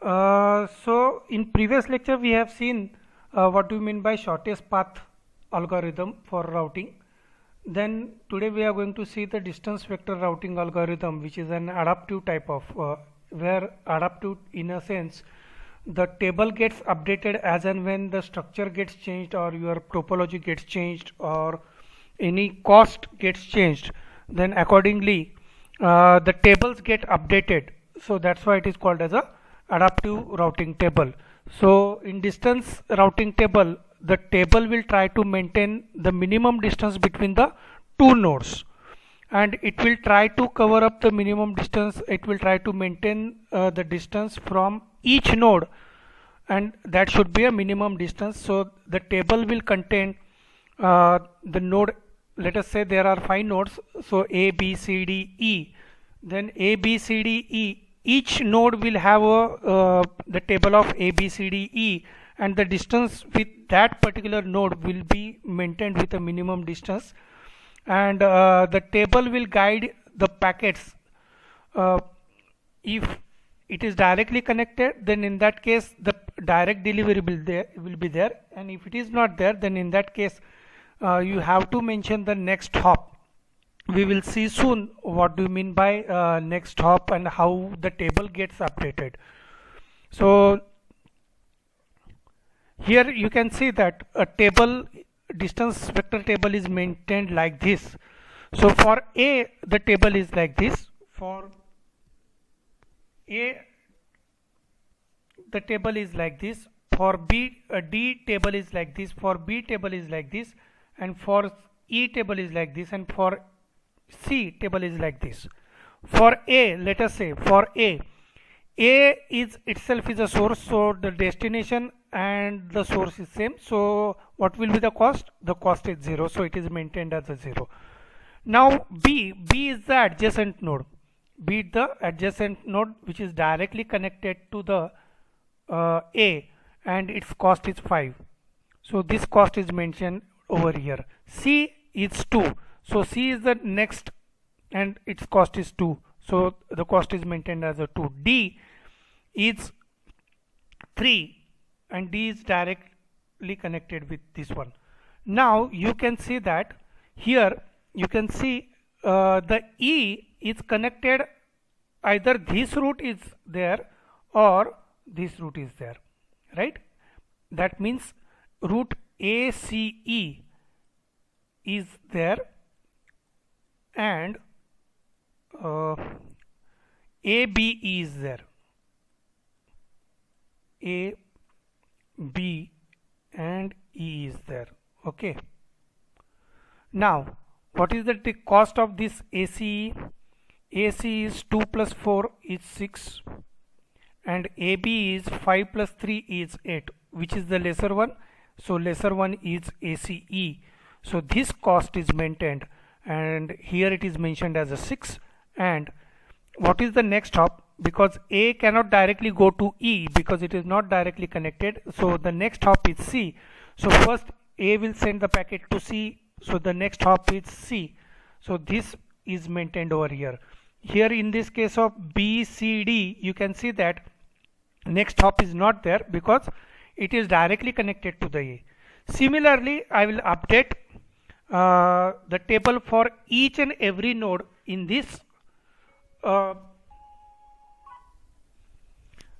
So in previous lecture we have seen what do you mean by shortest path algorithm for routing. Then today we are going to see the distance vector routing algorithm, which is an adaptive type of where adaptive in a sense the table gets updated as and when the structure gets changed or your topology gets changed or any cost gets changed, then accordingly the tables get updated. So that's why it is called as a adaptive routing table. So in distance routing table, the table will try to maintain the minimum distance between the two nodes, and it will try to cover up the minimum distance. It will try to maintain the distance from each node, and that should be a minimum distance. So the table will contain the node. Let us say there are 5 nodes, so A, B, C, D, E. Then A, B, C, D, E, each node will have the table of A, B, C, D, E, and the distance with that particular node will be maintained with a minimum distance, and the table will guide the packets. If it is directly connected, then in that case the direct delivery will be there, and if it is not there, then in that case you have to mention the next hop. We will see soon what do you mean by next hop and how the table gets updated. So here you can see that a table distance vector table is maintained like this. So for A the table is like this, for A the table is like this, for B D table is like this, for B table is like this, and for E table is like this, and for C table is like this. For A, let us say for A is itself is a source, so the destination and the source is same. So what will be the cost? The cost is 0, so it is maintained as a 0. Now B is the adjacent node. B is the adjacent node which is directly connected to the A, and its cost is 5. So this cost is mentioned over here. C is 2. So C is the next and its cost is 2. So the cost is maintained as a 2. D is 3 and D is directly connected with this one. Now you can see that here you can see the E is connected, either this route is there or this route is there, right? That means route ACE is there, and ABE is there. A, B and E is there. Okay. Now what is the cost of this ACE? ACE is 2 plus 4 is 6, and AB is 5 plus 3 is 8. Which is the lesser one? So lesser one is ACE. So this cost is maintained, and here it is mentioned as a 6. And what is the next hop? Because A cannot directly go to E because it is not directly connected, so the next hop is C. So first A will send the packet to C, so the next hop is C. So this is maintained over here. Here in this case of B, C, D, you can see that next hop is not there because it is directly connected to the A. Similarly, I will update the table for each and every node in this.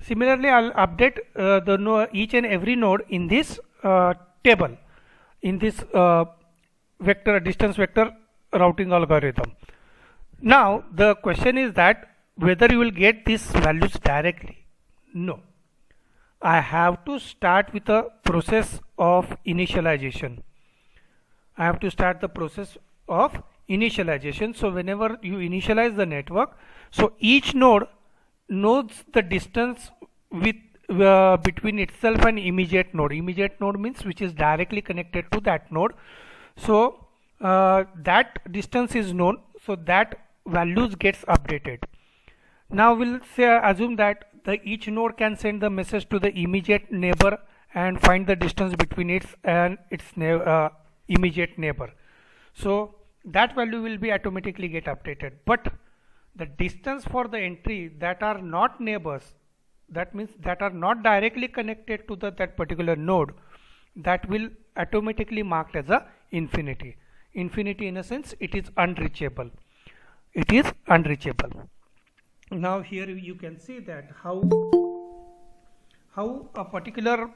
Similarly, I'll update each and every node in this table, in this distance vector routing algorithm. Now the question is that whether you will get these values directly. No, I have to start with a process of initialization. I have to start the process of initialization. So whenever you initialize the network, so each node knows the distance with between itself and immediate node. Immediate node means which is directly connected to that node. So that distance is known, so that values gets updated. Now we'll say assume that each node can send the message to the immediate neighbor and find the distance between it and its immediate neighbor. So that value will be automatically get updated, but the distance for the entry that are not neighbors, that means that are not directly connected to that particular node, that will automatically marked as a infinity. Infinity in a sense it is unreachable. It is unreachable. Now here you can see that how a particular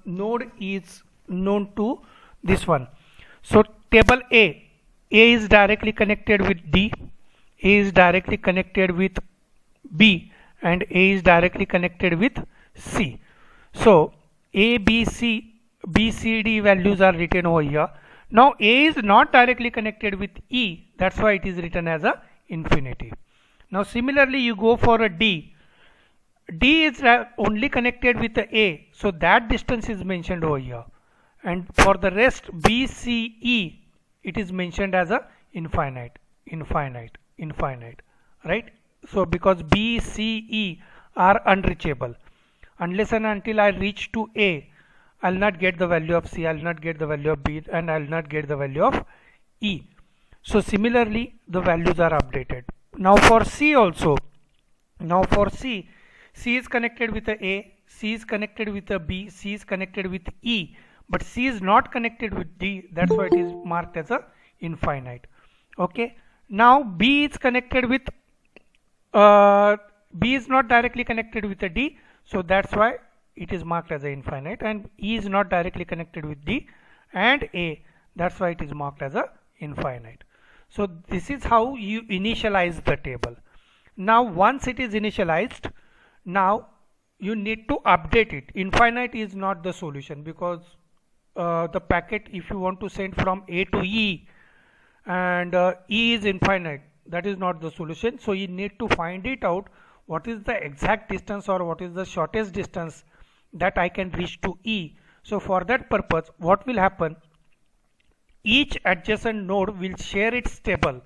node is known to this one. So table A is directly connected with D, A is directly connected with B, and A is directly connected with C. So A, B, C, B, C, D values are written over here. Now A is not directly connected with E, that's why it is written as a infinity. Now similarly you go for a D. D is only connected with the A, so that distance is mentioned over here. And for the rest B, C, E, it is mentioned as a infinite, infinite, infinite, right? So because B, C, E are unreachable. Unless and until I reach to A, I'll not get the value of C, I'll not get the value of B, and I'll not get the value of E. So similarly, the values are updated. Now for C also, now for C, C is connected with A, C is connected with B, C is connected with E, but C is not connected with D, that's why it is marked as a infinite. Okay. Now B is connected with B is not directly connected with a D, so that's why it is marked as a infinite, and E is not directly connected with D and A, that's why it is marked as a infinite. So this is how you initialize the table. Now once it is initialized, now you need to update it. Infinite is not the solution, because the packet, if you want to send from A to E and E is infinite, that is not the solution. So you need to find it out, what is the exact distance or what is the shortest distance that I can reach to E. So for that purpose, what will happen, each adjacent node will share its table.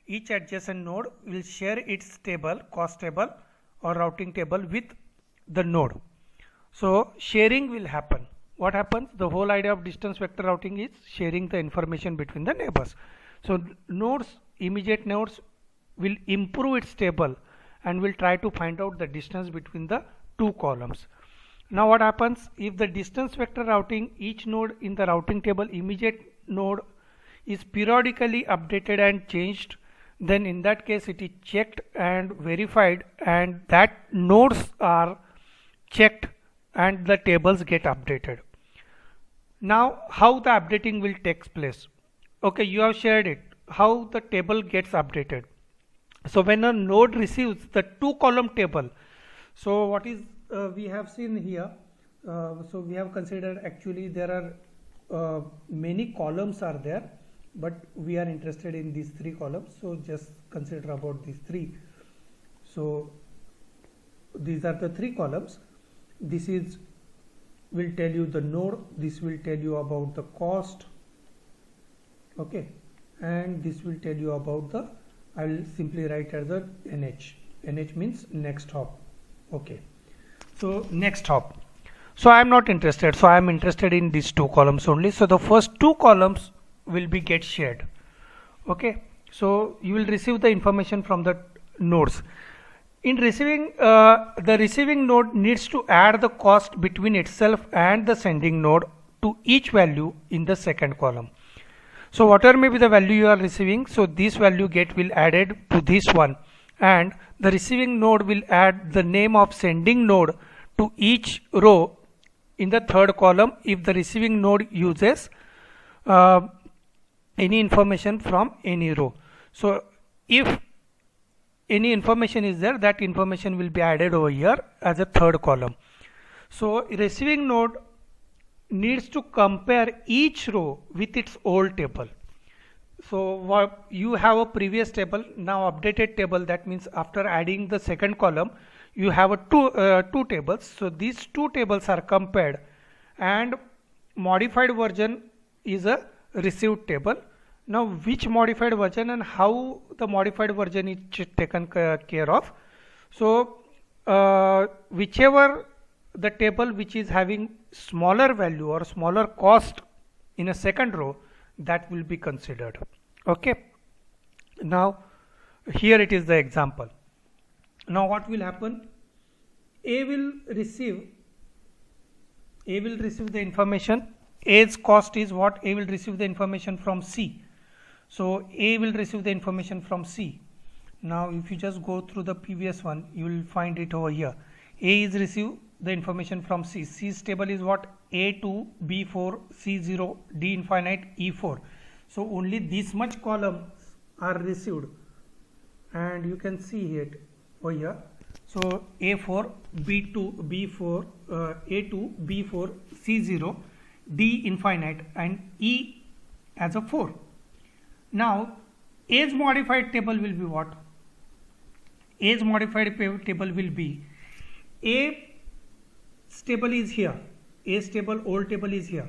Each adjacent node will share its table, cost table or routing table with the node. So sharing will happen. What happens? The whole idea of distance vector routing is sharing the information between the neighbors. So nodes, immediate nodes will improve its table and will try to find out the distance between the two columns. Now what happens, if the distance vector routing, each node in the routing table, immediate node is periodically updated and changed, then in that case it is checked and verified, and that nodes are checked and the tables get updated. Now how the updating will take place? Okay, you have shared it, how the table gets updated. So when a node receives the two column table, so what is we have seen here, so we have considered, actually there are many columns are there, but we are interested in these three columns, so just consider about these three. So these are the three columns. This is will tell you the node, this will tell you about the cost, okay, and this will tell you about the, I will simply write as a NH. NH means next hop. Okay, so next hop. So I am not interested, so I am interested in these two columns only. So the first two columns will be get shared. Okay, so you will receive the information from the nodes. In receiving, the receiving node needs to add the cost between itself and the sending node to each value in the second column. So whatever may be the value you are receiving, so this value will added to this one, and the receiving node will add the name of sending node to each row in the third column if the receiving node uses any information from any row. So if any information is there, that information will be added over here as a third column. So receiving node needs to compare each row with its old table. So what you have a previous table, now updated table, that means after adding the second column you have a two tables. So these two tables are compared, and modified version is a received table. Now which modified version and how the modified version is taken care of? So whichever the table which is having smaller value or smaller cost in a second row, that will be considered. Okay, now here it is the example. Now what will happen, A will receive the information. A's cost is what? A will receive the information from C. So A will receive the information from C. Now if you just go through the previous one, you will find it over here. A is receive the information from C. C's table is what? A2, B4, C0, D infinite, E4. So only this much columns are received, and you can see it over here. So A4, B2, B4, A2, B4, C0, D infinite, and E as a 4. Now A's modified table will be what? A's modified table will be A table is here, A's table, old table is here.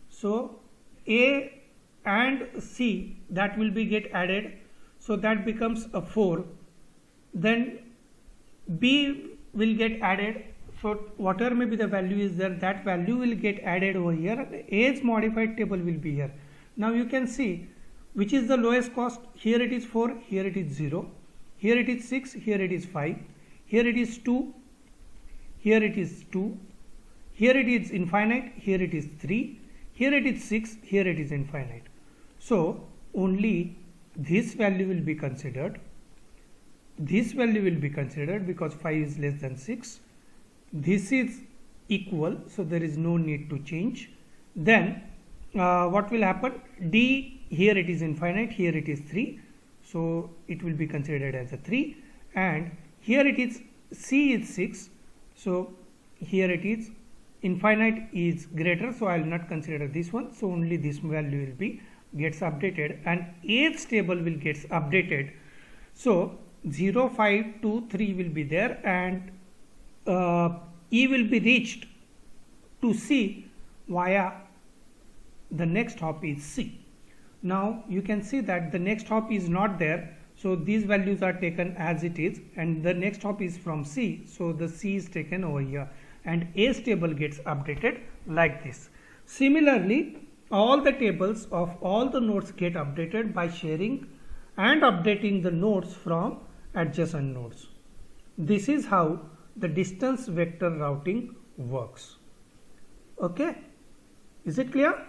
So A and C, that will be get added, so that becomes a 4. Then B will get added, so whatever may be the value is there, that value will get added over here. A's modified table will be here. Now you can see which is the lowest cost. Here it is 4, here it is 0, here it is 6, here it is 5, here it is 2, here it is 2, here it is infinite, here it is 3, here it is 6, here it is infinite. So only this value will be considered. This value will be considered because 5 is less than 6. This is equal, so there is no need to change. Then what will happen? D, here it is infinite, here it is 3, so it will be considered as a 3, and here it is C is 6, so here it is infinite is greater, so I will not consider this one. So only this value will be gets updated, and A's table will gets updated. So 0, 5, 2, 3 will be there, and E will be reached to C via the next hop is C. Now you can see that the next hop is not there, so these values are taken as it is, and the next hop is from C, so the C is taken over here, and A's table gets updated like this. Similarly, all the tables of all the nodes get updated by sharing and updating the nodes from adjacent nodes. This is how the distance vector routing works. Okay, is it clear?